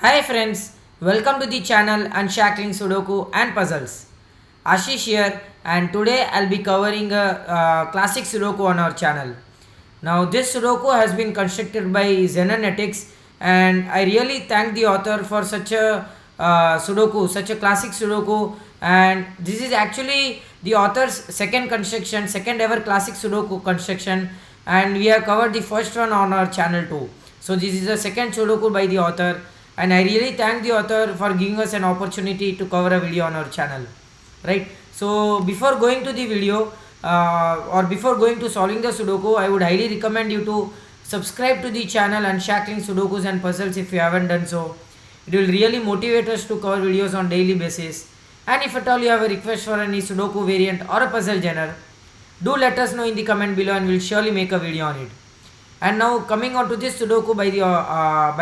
Hi friends, welcome to the channel Unshackling Sudoku and Puzzles. Ashish here, and today I'll be covering a classic Sudoku on our channel. Now this Sudoku has been constructed by Zenonetics, and I really thank the author for such a Sudoku, such a classic Sudoku. And this is actually the author's second ever classic Sudoku construction, and we have covered the first one on our channel too. So this is the second Sudoku by the author, and I really thank the author for giving us an opportunity to cover a video on our channel, right? So before going to the video, or before going to solving the Sudoku, I would highly recommend you to subscribe to the channel Unshackling Sudokus and Puzzles if you haven't done so. It will really motivate us to cover videos on daily basis. And if at all you have a request for any Sudoku variant or a puzzle genre, do let us know in the comment below and we'll surely make a video on it. And now coming on to this Sudoku by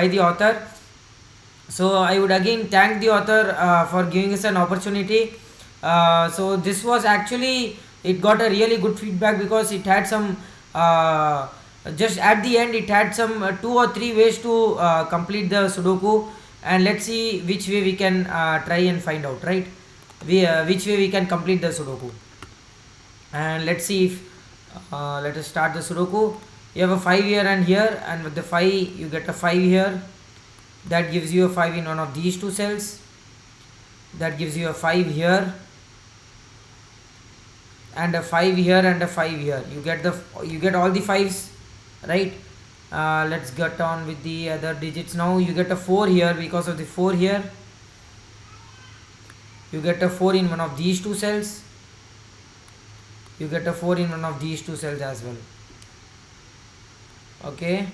the author. So I would again thank the author for giving us an opportunity. So this was actually, it got a really good feedback because it had some just at the end it had some 2 or 3 ways to complete the Sudoku, and let's see which way we can try and find out, right? Which way we can complete the Sudoku. And let's see if let us start the Sudoku. You have a 5 here and here, and with the 5 you get a 5 here. That gives you a 5 in one of these two cells. That gives you a 5 here, and a 5 here, and a 5 here. You get all the 5s, right? Let's get on with the other digits now. You get a 4 here because of the 4 here. You get a 4 in one of these two cells. You get a 4 in one of these two cells as well. Okay.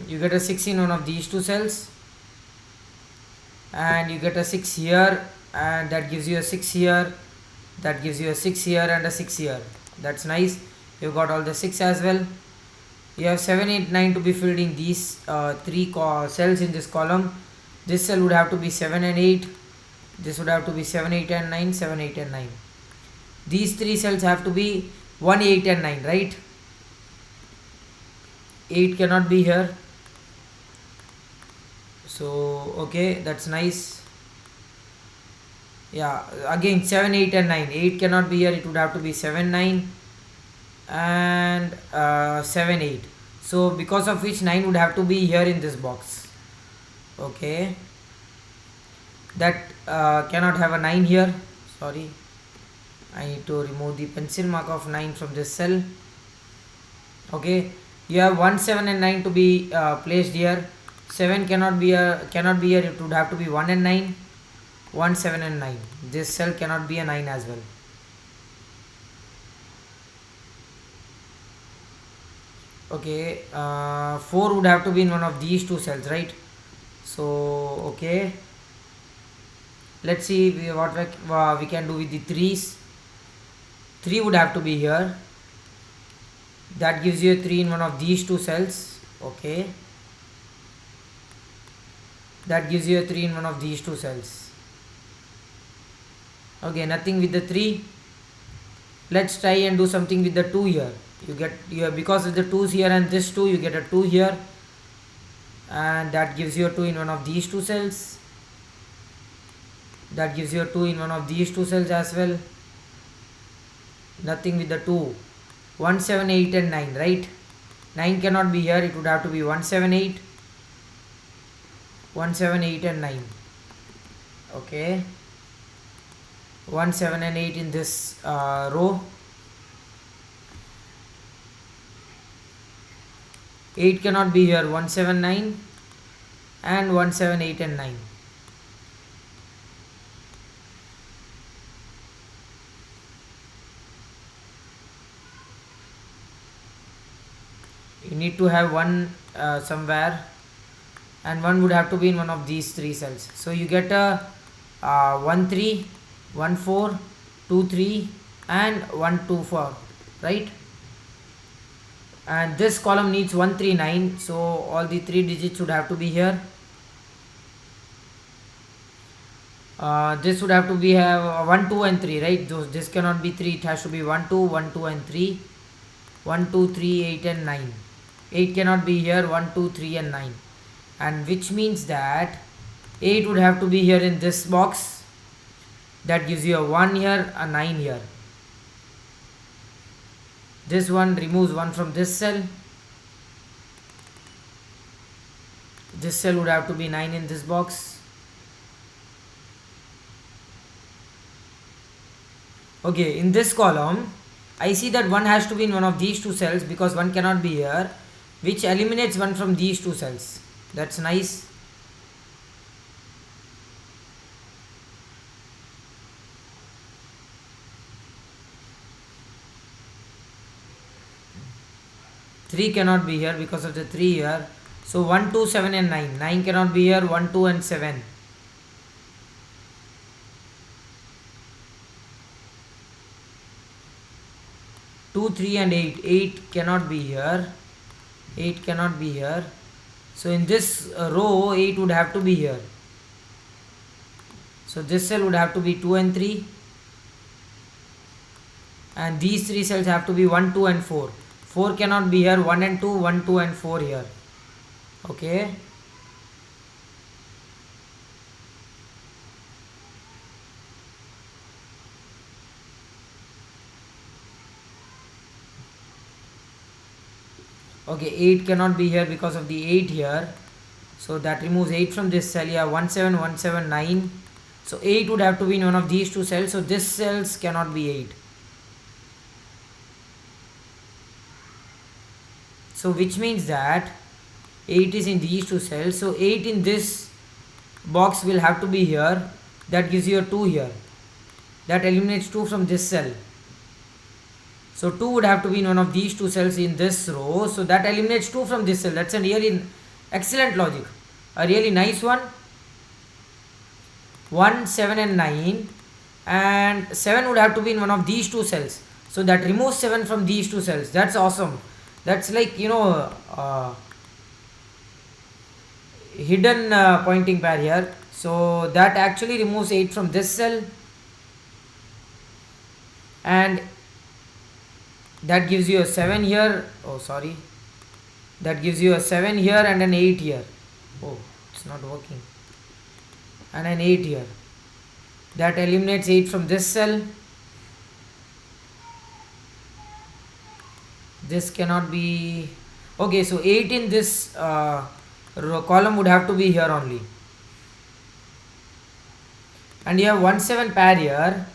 You get a 6 in one of these two cells, and you get a 6 here, and that gives you a 6 here, that gives you a 6 here, and a 6 here. That's nice. You got all the 6 as well. You have 7, 8, 9 to be filled in these 3 cells in this column. This cell would have to be 7 and 8. This would have to be 7, 8 and 9, 7, 8 and 9. These 3 cells have to be 1, 8 and 9, right? 8 cannot be here. So okay, that's nice. Yeah, again 7, 8 and 9. 8 cannot be here, it would have to be 7, 9 and 7, 8. So because of which 9 would have to be here in this box. Okay, that cannot have a 9 here. Sorry, I need to remove the pencil mark of 9 from this cell. Okay, you have 1, 7 and 9 to be placed here. 7 cannot be here, it would have to be 1 and 9. 1, 7 and 9. This cell cannot be a 9 as well. Okay, 4 would have to be in one of these two cells, right? So okay, let's see what we can do with the 3s. 3 would have to be here. That gives you a 3 in one of these two cells. Okay, that gives you a 3 in one of these two cells. Okay, nothing with the 3. Let's try and do something with the 2 here. You get here, because of the 2's here and this 2, you get a 2 here, and that gives you a 2 in one of these two cells. That gives you a 2 in one of these two cells as well. Nothing with the 2. 1, 7, 8 and 9, right? 9 cannot be here, it would have to be 1, 7, 8. 1, 7, 8 and 9. Okay, 1, 7 and 8 in this row. 8 cannot be here. 1, 7, 9 and 1, 7, 8 and 9. You need to have 1 somewhere, and 1 would have to be in one of these 3 cells. So you get a 1, 3, 1, 4, 2, 3 and 1, 2, 4, right? And this column needs 1, 3, 9. So all the 3 digits would have to be here. This would have to be have 1, 2 and 3, right? This cannot be 3, it has to be 1, 2, 1, 2 and 3. 1, 2, 3, 8 and 9. 8 cannot be here. 1, 2, 3 and 9. and which means that 8 would have to be here in this box. That gives you a 1 here, a 9 here. This one removes 1 from this cell. This cell would have to be 9 in this box. Okay, in this column, I see that 1 has to be in one of these two cells because 1 cannot be here, which eliminates 1 from these two cells. That's nice. Three cannot be here because of the 3 here. So 1, 2, 7 and 9. 9 cannot be here. 1, 2 and 7. 2, 3 and 8. 8 cannot be here. 8 cannot be here. So in this row 8 would have to be here. So this cell would have to be 2 and 3. And these 3 cells have to be 1, 2 and 4. 4 cannot be here. 1 and 2, 1, 2 and 4 here. Okay. Okay, 8 cannot be here because of the 8 here. So that removes 8 from this cell. Yeah, 1, 7, 1, 7, 9. So 8 would have to be in one of these two cells. So this cells cannot be 8. So which means that 8 is in these two cells. So 8 in this box will have to be here. That gives you a 2 here. That eliminates 2 from this cell. So 2 would have to be in one of these two cells in this row. So that eliminates 2 from this cell. That's a really excellent logic. A really nice one. 1, 7 and 9. And 7 would have to be in one of these two cells. So that removes 7 from these two cells. That's awesome. That's like, hidden pointing pair here. So that actually removes 8 from this cell. And that gives you a 7 here. Oh, sorry. That gives you a 7 here and an 8 here. Oh, it's not working. And an 8 here. That eliminates 8 from this cell. This cannot be. Okay, so 8 in this column would have to be here only. And you have 1, 7 pair here.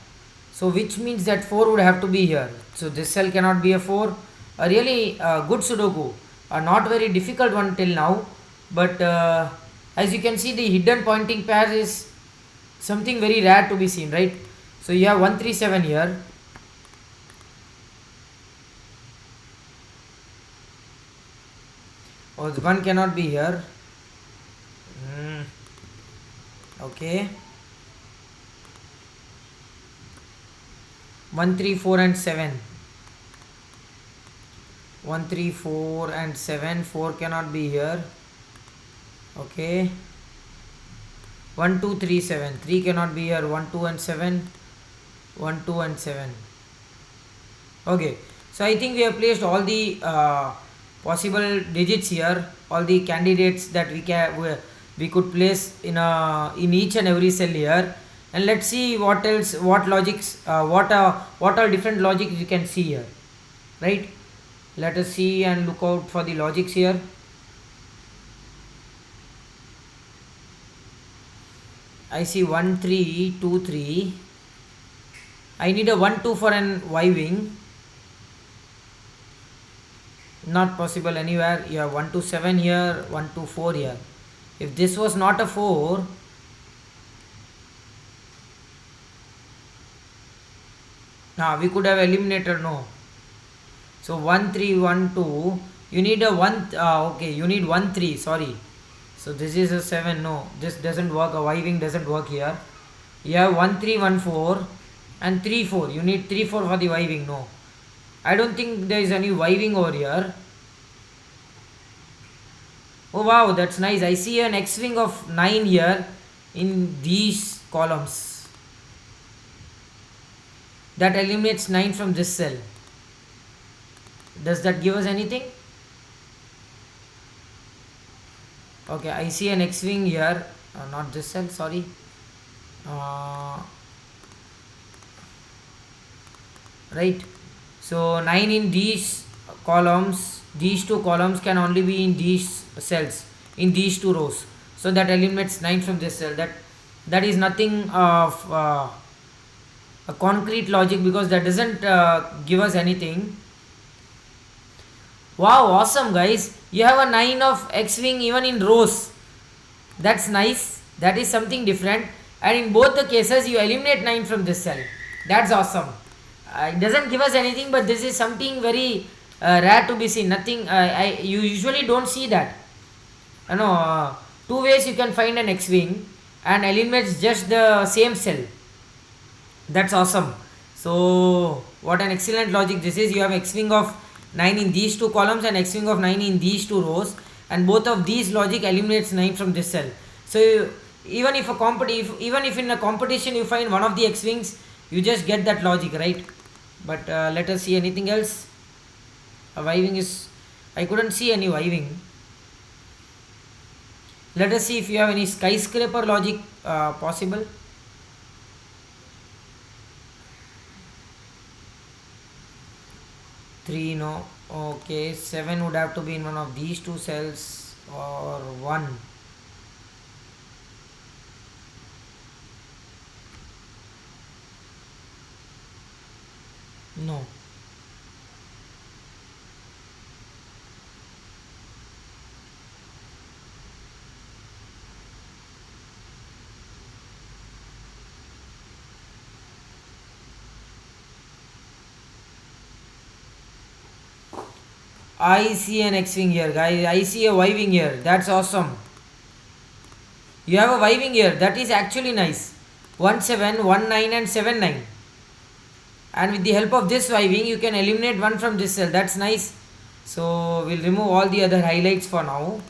So which means that 4 would have to be here. So this cell cannot be a 4. A really good Sudoku. A not very difficult one till now. But as you can see, the hidden pointing pair is something very rare to be seen, right? So you have 1, 3, 7 here. Oh, the 1 cannot be here. Okay. 1, 3, 4 and 7. 1, 3, 4 and 7. 4 cannot be here. Okay. 1, 2, 3, 7. 3 cannot be here. 1, 2 and 7. 1, 2 and 7. Okay. So I think we have placed all the possible digits here. All the candidates that we could place in each and every cell here. And let's see what else, what logics, what are different logics you can see here, right? Let us see and look out for the logics here. I see 1, 3, 2, 3. I need a 1, 2 for an Y wing. Not possible anywhere. You have 1, 2, 7 here, 1, 2, 4 here. If this was not a 4, we could have eliminated, no. So 1, 3, 1, 2. You need a 1. Okay, you need 1, 3. Sorry. So this is a 7. No, this doesn't work. A Y wing doesn't work here. You have 1, 3, 1, 4 and 3, 4. You need 3, 4 for the Y wing. No, I don't think there is any Y wing over here. Oh wow, that's nice. I see an X wing of 9 here in these columns. That eliminates 9 from this cell. Does that give us anything? Okay, I see an X-wing here, not this cell, sorry. uh, right, so 9 in these columns, these two columns can only be in these cells, in these two rows, so that eliminates 9 from this cell. That is nothing of a concrete logic, because that doesn't give us anything. Wow, awesome guys, you have a 9 of X-wing even in rows. That's nice, that is something different, and in both the cases you eliminate 9 from this cell. That's awesome. It doesn't give us anything, but this is something very rare to be seen. Nothing, you usually don't see that. You know, two ways you can find an X-wing and eliminates just the same cell. That's awesome. So what an excellent logic this is. You have X-wing of 9 in these two columns and X-wing of 9 in these two rows, and both of these logic eliminates 9 from this cell. So even if even if in a competition you find one of the X-wings, you just get that logic, right? But let us see anything else. A Y-wing is, I couldn't see any Y-wing. Let us see if you have any skyscraper logic possible. 3, no. Okay, 7 would have to be in one of these two cells, or 1. No. I see an X-wing here, guys. I see a Y-wing here. That's awesome. You have a Y-wing here. That is actually nice. 1 7, 1 9 and 7 9. And with the help of this Y-wing, you can eliminate 1 from this cell. That's nice. So we'll remove all the other highlights for now.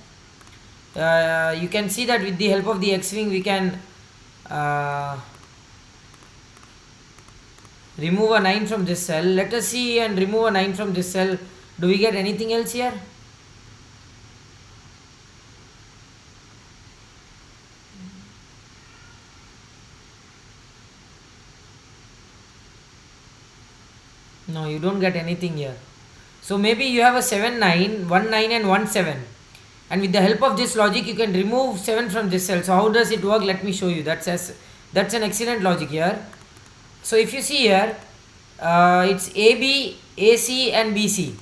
You can see that with the help of the X-wing, we can remove a 9 from this cell. Let us see and remove a 9 from this cell. Do we get anything else here? No, you don't get anything here. So maybe you have a 7 9, 1 9 and 1 7. And with the help of this logic, you can remove 7 from this cell. So how does it work? Let me show you. That's an excellent logic here. So if you see here, it's AB, AC and BC.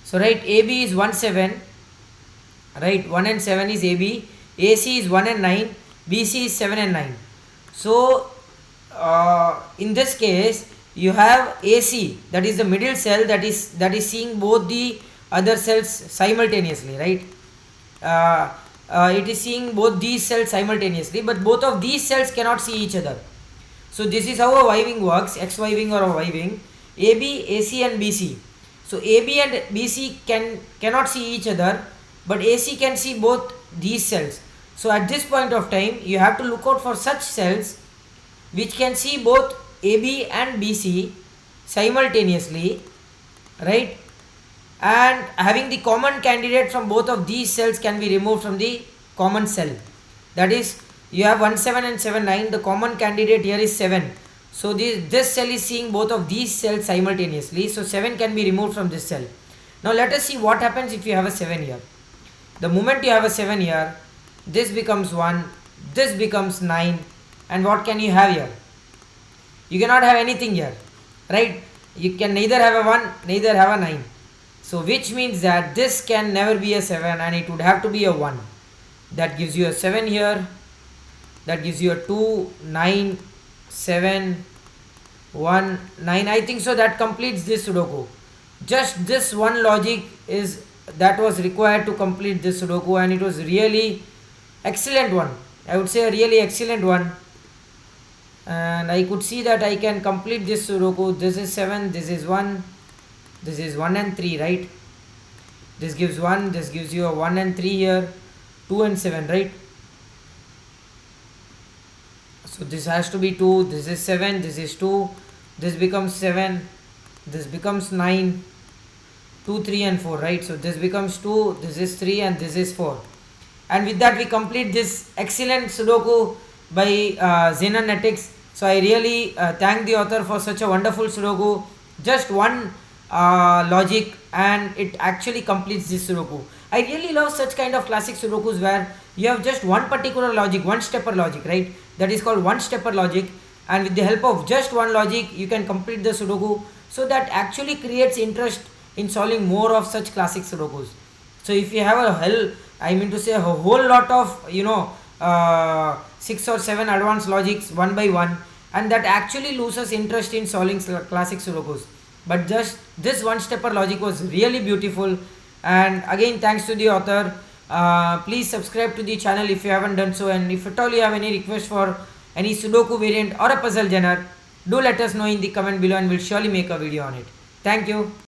So right, AB is 1 7, right, 1 and 7 is AB, AC is 1 and 9, BC is 7 and 9. So in this case, you have AC, that is the middle cell, that is seeing both the other cells simultaneously, right? It is seeing both these cells simultaneously, but both of these cells cannot see each other. So this is how a Y-wing works, X Y-wing or a Y-wing. AB, AC and BC. So AB and BC cannot see each other, but AC can see both these cells. So at this point of time, you have to look out for such cells which can see both AB and BC simultaneously, right? And having the common candidate from both of these cells can be removed from the common cell. That is, you have 1 7 and 7 9. The common candidate here is 7. So this cell is seeing both of these cells simultaneously. So 7 can be removed from this cell. Now let us see what happens if you have a 7 here. The moment you have a 7 here, this becomes 1, this becomes 9, and what can you have here? You cannot have anything here, right? You can neither have a 1, neither have a 9. So which means that this can never be a 7 and it would have to be a 1. That gives you a 7 here. That gives you a 2, 9, 7, 1, 9. I think so that completes this Sudoku. Just this one logic is that was required to complete this Sudoku, and it was really excellent one. I would say a really excellent one. And I could see that I can complete this Sudoku. This is 7, this is 1, this is 1 and 3, right? This gives 1, this gives you a 1 and 3 here, 2 and 7, right? So this has to be 2, this is 7, this is 2, this becomes 7, this becomes 9, 2, 3 and 4, right? So this becomes 2, this is 3 and this is 4. and with that we complete this excellent Sudoku by Xenonetics. So I really thank the author for such a wonderful Sudoku. Just one logic and it actually completes this Sudoku. I really love such kind of classic Sudokus where you have just one particular logic, one stepper logic, right? That is called one stepper logic, and with the help of just one logic you can complete the Sudoku. So that actually creates interest in solving more of such classic Sudokus. So if you have a whole lot of 6 or 7 advanced logics one by one, and that actually loses interest in solving classic Sudokus. But just this one stepper logic was really beautiful, and again thanks to the author. Please subscribe to the channel if you haven't done so, and if at all you have any request for any Sudoku variant or a puzzle genre, do let us know in the comment below and we'll surely make a video on it. Thank you.